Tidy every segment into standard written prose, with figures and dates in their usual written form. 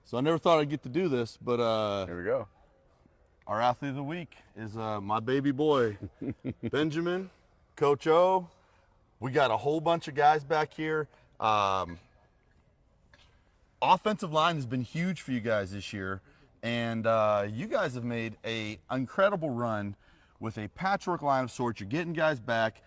So I never thought I'd get to do this, but here we go. Our athlete of the week is my baby boy, Benjamin, Coach O. We got a whole bunch of guys back here. Offensive line has been huge for you guys this year, and you guys have made an incredible run with a patchwork line of sorts. You're getting guys back,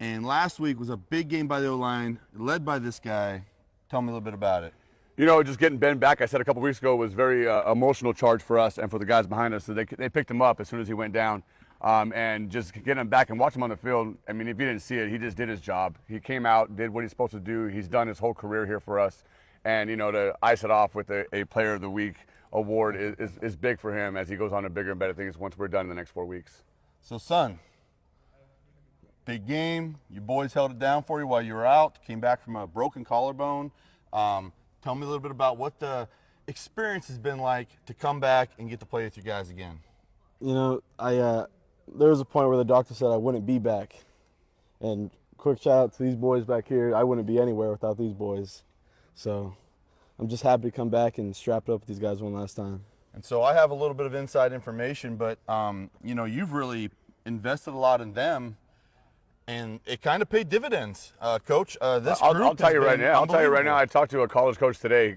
and last week was a big game by the O-line, led by this guy. Tell me a little bit about it. You know, just getting Ben back, I said a couple weeks ago, was very emotional charge for us and for the guys behind us. So they picked him up as soon as he went down. And just getting him back and watching him on the field, I mean, if you didn't see it, he just did his job. He came out, did what he's supposed to do. He's done his whole career here for us. And, you know, to ice it off with a Player of the Week award is big for him as he goes on to bigger and better things once we're done in the next 4 weeks. So, son, big game. You boys held it down for you while you were out. Came back from a broken collarbone. Tell me a little bit about what the experience has been like to come back and get to play with you guys again. You know, there was a point where the doctor said I wouldn't be back. And quick shout out to these boys back here. I wouldn't be anywhere without these boys. So I'm just happy to come back and strap it up with these guys one last time. And so I have a little bit of inside information, but, you know, you've really invested a lot in them. And it kind of paid dividends, Coach. I'll tell you right now. I talked to a college coach today.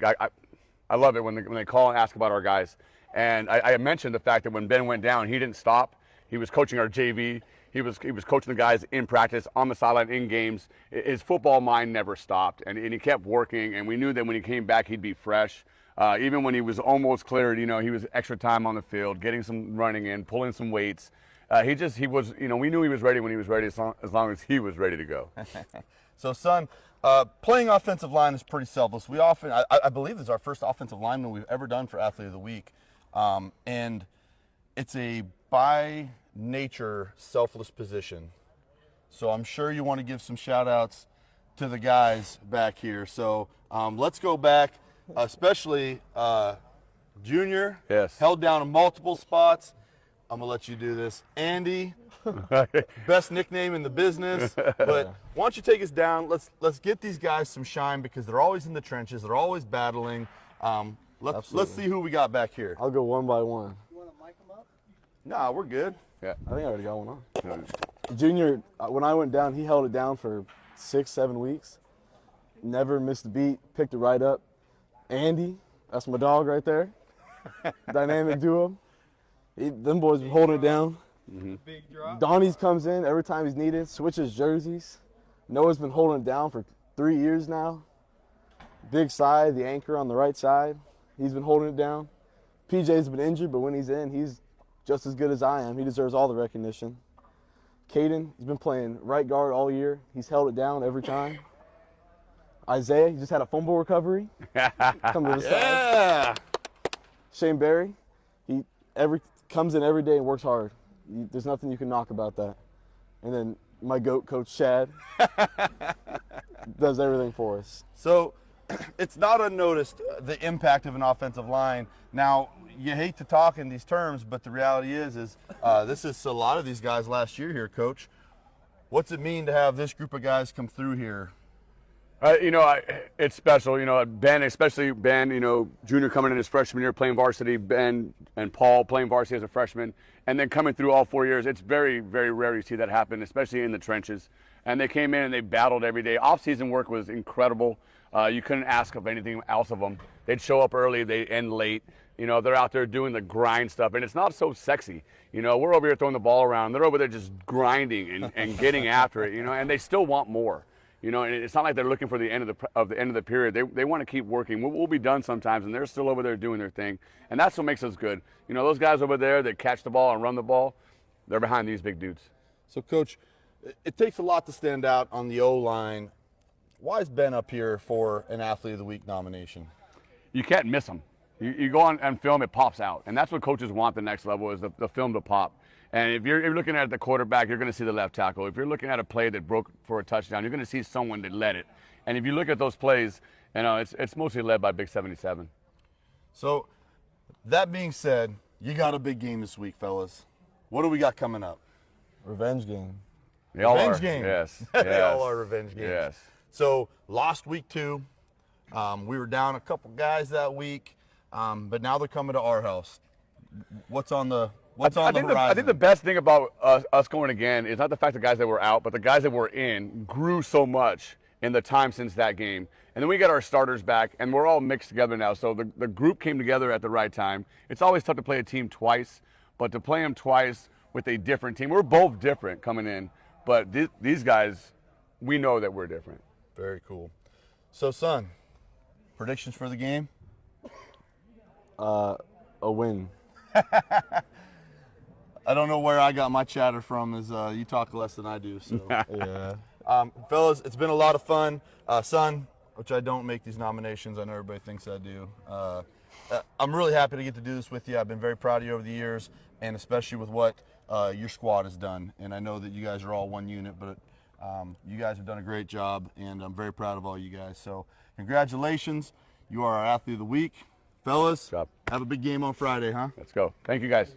I love it when they call and ask about our guys. And I mentioned the fact that when Ben went down, he didn't stop. He was coaching our JV. He was coaching the guys in practice, on the sideline, in games. His football mind never stopped, and he kept working. And we knew that when he came back, he'd be fresh. Even when he was almost cleared, you know, he was extra time on the field, getting some running in, pulling some weights. He was, you know, we knew he was ready when he was ready, as long as he was ready to go. So, son, playing offensive line is pretty selfless. We often, I believe this is our first offensive lineman we've ever done for Athlete of the Week. And it's a by nature selfless position. So I'm sure you want to give some shout outs to the guys back here. So let's go back, especially Junior. Yes. Held down in multiple spots. I'm going to let you do this. Andy, best nickname in the business. But why don't you take us down? Let's get these guys some shine because they're always in the trenches. They're always battling. Let's see who we got back here. I'll go one by one. You want to mic them up? Nah, we're good. Yeah. I think I already got one on. Junior, when I went down, he held it down for 6-7 weeks. Never missed a beat, picked it right up. Andy, that's my dog right there. Dynamic duo. Them boys been holding it down. Mm-hmm. Big drop. Donnie's comes in every time he's needed, switches jerseys. Noah's been holding it down for 3 years now. Big side, the anchor on the right side. He's been holding it down. PJ's been injured, but when he's in, he's just as good as I am. He deserves all the recognition. Caden, he's been playing right guard all year. He's held it down every time. Isaiah, he just had a fumble recovery. Come to the side. Shane Berry, he comes in every day and works hard. There's nothing you can knock about that. And then my GOAT, Coach Chad, does everything for us. So it's not unnoticed, the impact of an offensive line. Now, you hate to talk in these terms, but the reality is this is a lot of these guys last year here, Coach. What's it mean to have this group of guys come through here? You know, it's special. You know, Ben, especially Ben, you know, Junior coming in his freshman year playing varsity, Ben and Paul playing varsity as a freshman, and then coming through all 4 years. It's very, very rare to see that happen, especially in the trenches. And they came in and they battled every day. Off-season work was incredible. You couldn't ask of anything else of them. They'd show up early, they end late. You know, they're out there doing the grind stuff, and it's not so sexy. You know, we're over here throwing the ball around. They're over there just grinding and getting after it, you know, and they still want more. You know, and it's not like they're looking for the end of the period. They want to keep working. We'll be done sometimes, and they're still over there doing their thing. And that's what makes us good. You know, those guys over there that catch the ball and run the ball, they're behind these big dudes. So, Coach, it takes a lot to stand out on the O-line. Why is Ben up here for an Athlete of the Week nomination? You can't miss them. You go on and film, it pops out. And that's what coaches want the next level is the film to pop. And if you're looking at the quarterback, you're going to see the left tackle. If you're looking at a play that broke for a touchdown, you're going to see someone that led it. And if you look at those plays, you know, it's mostly led by Big 77. So, that being said, you got a big game this week, fellas. What do we got coming up? Revenge game. They all Revenge are. game. Yes. They all yes. are revenge games. Yes. So lost week 2. We were down a couple guys that week, but now they're coming to our house. What's on the horizon? I think the best thing about us going again is not the fact the guys that were out, but the guys that were in grew so much in the time since that game. And then we got our starters back, and we're all mixed together now. So the group came together at the right time. It's always tough to play a team twice, but to play them twice with a different team, we're both different coming in. But these guys, we know that we're different. Very cool. So, son, predictions for the game? A win. I don't know where I got my chatter from. Is you talk less than I do. So, Yeah. fellas, it's been a lot of fun. Son, which I don't make these nominations. I know everybody thinks I do. I'm really happy to get to do this with you. I've been very proud of you over the years, and especially with what your squad has done. And I know that you guys are all one unit, but you guys have done a great job, and I'm very proud of all you guys. So congratulations. You are our athlete of the week. Fellas, Good job. have a big game on Friday, huh? Let's go. Thank you, guys.